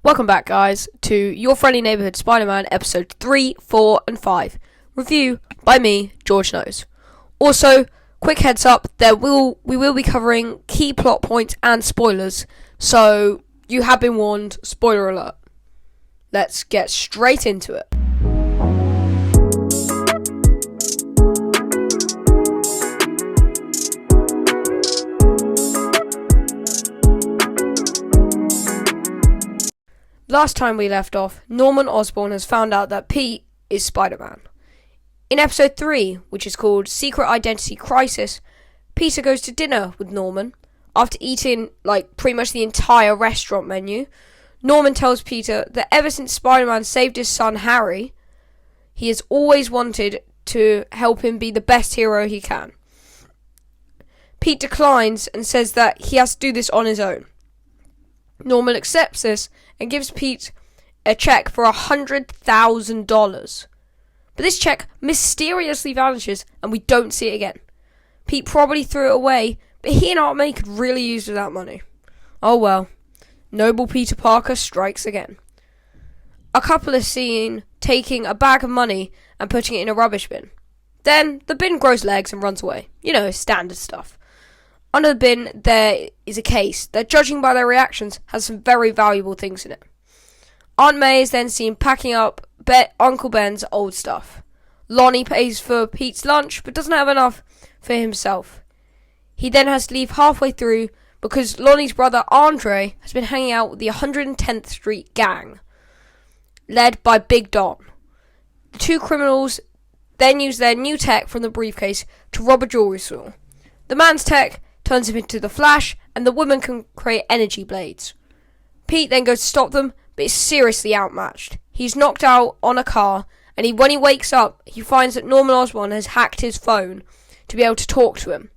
Welcome back, guys, to Your Friendly Neighbourhood Spider-Man episode 3, 4 and 5. Review by me, George Knows. Also, quick heads up, we will be covering key plot points and spoilers, so you have been warned, spoiler alert. Let's get straight into it. Last time we left off, Norman Osborn has found out that Pete is Spider-Man. In episode 3, which is called Secret Identity Crisis, Peter goes to dinner with Norman. After eating, pretty much the entire restaurant menu, Norman tells Peter that ever since Spider-Man saved his son Harry, he has always wanted to help him be the best hero he can. Pete declines and says that he has to do this on his own. Norman accepts this and gives Pete a check for $100,000. But this check mysteriously vanishes and we don't see it again. Pete probably threw it away, but he and Aunt May could really use that money. Oh well. Noble Peter Parker strikes again. A couple is seen taking a bag of money and putting it in a rubbish bin. Then the bin grows legs and runs away. You know, standard stuff. Under the bin, there is a case that, judging by their reactions, has some very valuable things in it. Aunt May is then seen packing up Uncle Ben's old stuff. Lonnie pays for Pete's lunch, but doesn't have enough for himself. He then has to leave halfway through because Lonnie's brother Andre has been hanging out with the 110th Street gang, led by Big Don. The two criminals then use their new tech from the briefcase to rob a jewelry store. The man's tech turns him into the Flash, and the woman can create energy blades. Pete then goes to stop them, but is seriously outmatched. He's knocked out on a car, and when he wakes up, he finds that Norman Osborn has hacked his phone to be able to talk to him.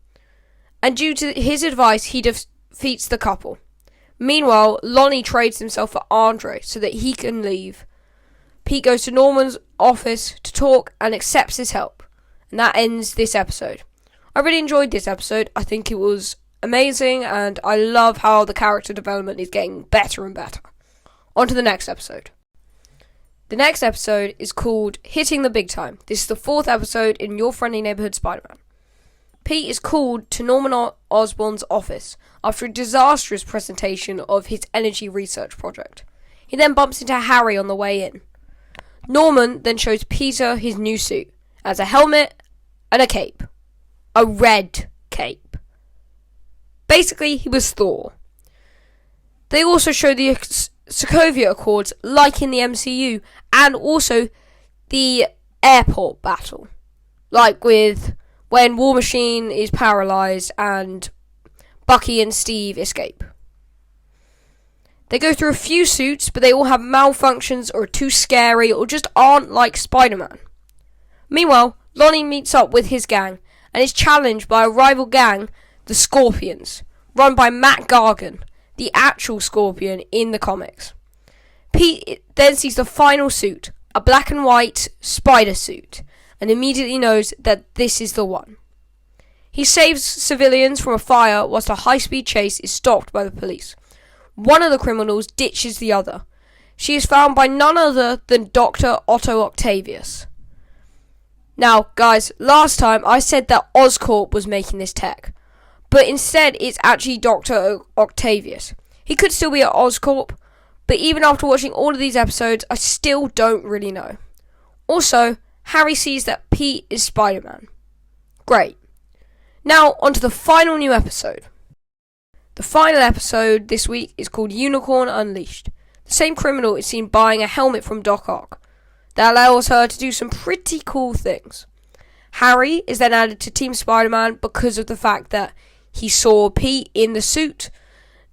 And due to his advice, he defeats the couple. Meanwhile, Lonnie trades himself for Andre so that he can leave. Pete goes to Norman's office to talk and accepts his help. And that ends this episode. I really enjoyed this episode. I think it was amazing, and I love how the character development is getting better and better. On to the next episode. The next episode is called Hitting the Big Time. This is the 4th episode in Your Friendly Neighbourhood Spider-Man. Pete is called to Norman Osborn's office after a disastrous presentation of his energy research project. He then bumps into Harry on the way in. Norman then shows Peter his new suit. It has a helmet and a cape. A red cape. Basically, he was Thor. They also show the Sokovia Accords, like in the MCU, and also the airport battle. Like with when War Machine is paralysed and Bucky and Steve escape. They go through a few suits, but they all have malfunctions or are too scary or just aren't like Spider-Man. Meanwhile, Lonnie meets up with his gang and is challenged by a rival gang, the Scorpions, run by Matt Gargan, the actual Scorpion in the comics. Pete then sees the final suit, a black and white spider suit, and immediately knows that this is the one. He saves civilians from a fire whilst a high-speed chase is stopped by the police. One of the criminals ditches the other. She is found by none other than Dr. Otto Octavius. Now, guys, last time I said that Oscorp was making this tech, but instead it's actually Dr. Octavius. He could still be at Oscorp, but even after watching all of these episodes, I still don't really know. Also, Harry sees that Pete is Spider-Man. Great. Now, on to the final new episode. The final episode this week is called Unicorn Unleashed. The same criminal is seen buying a helmet from Doc Ock that allows her to do some pretty cool things. Harry is then added to Team Spider-Man because of the fact that he saw Pete in the suit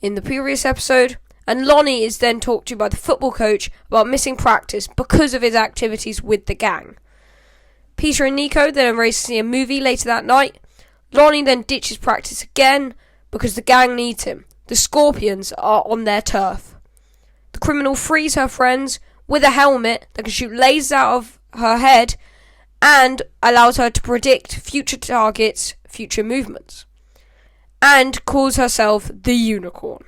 in the previous episode, and Lonnie is then talked to by the football coach about missing practice because of his activities with the gang. Peter and Nico then arrange to see a movie later that night. Lonnie then ditches practice again because the gang needs him. The Scorpions are on their turf. The criminal frees her friends with a helmet that can shoot lasers out of her head and allows her to predict future targets, future movements, and calls herself the Unicorn.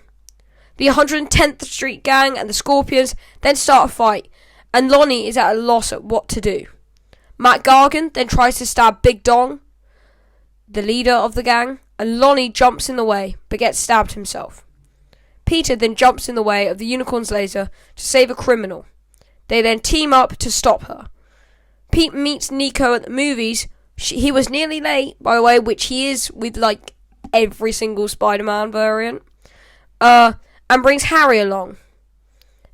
The The 110th Street Gang and the Scorpions then start a fight, and Lonnie is at a loss at what to do. Matt Gargan then tries to stab Big Dong, the leader of the gang, and Lonnie jumps in the way but gets stabbed himself. Peter then jumps in the way of the unicorn's laser to save a criminal. They then team up to stop her. Pete meets Nico at the movies. He was nearly late, by the way, which he is with like every single Spider-Man variant, and brings Harry along.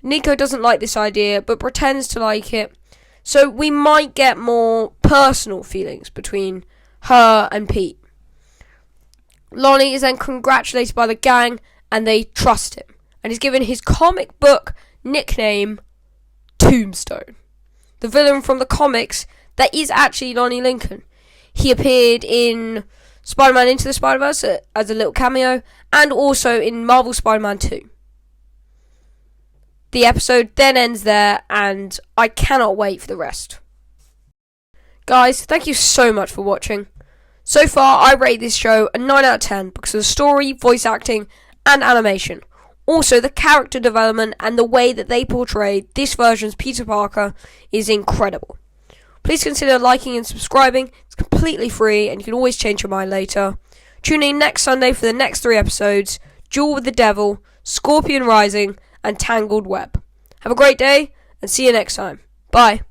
Nico doesn't like this idea but pretends to like it, so we might get more personal feelings between her and Pete. Lonnie is then congratulated by the gang and they trust him, and is given his comic book nickname Tombstone. The villain from the comics that is actually Lonnie Lincoln. He appeared in Spider-Man Into the Spider-Verse as a little cameo, and also in Marvel Spider-Man 2. The episode then ends there, and I cannot wait for the rest. Guys, thank you so much for watching. So far, I rate this show a 9 out of 10 because of the story, voice acting, and animation. Also, the character development and the way that they portray this version's Peter Parker is incredible. Please consider liking and subscribing. It's completely free and you can always change your mind later. Tune in next Sunday for the next 3 episodes: Duel with the Devil, Scorpion Rising, and Tangled Web. Have a great day and see you next time. Bye.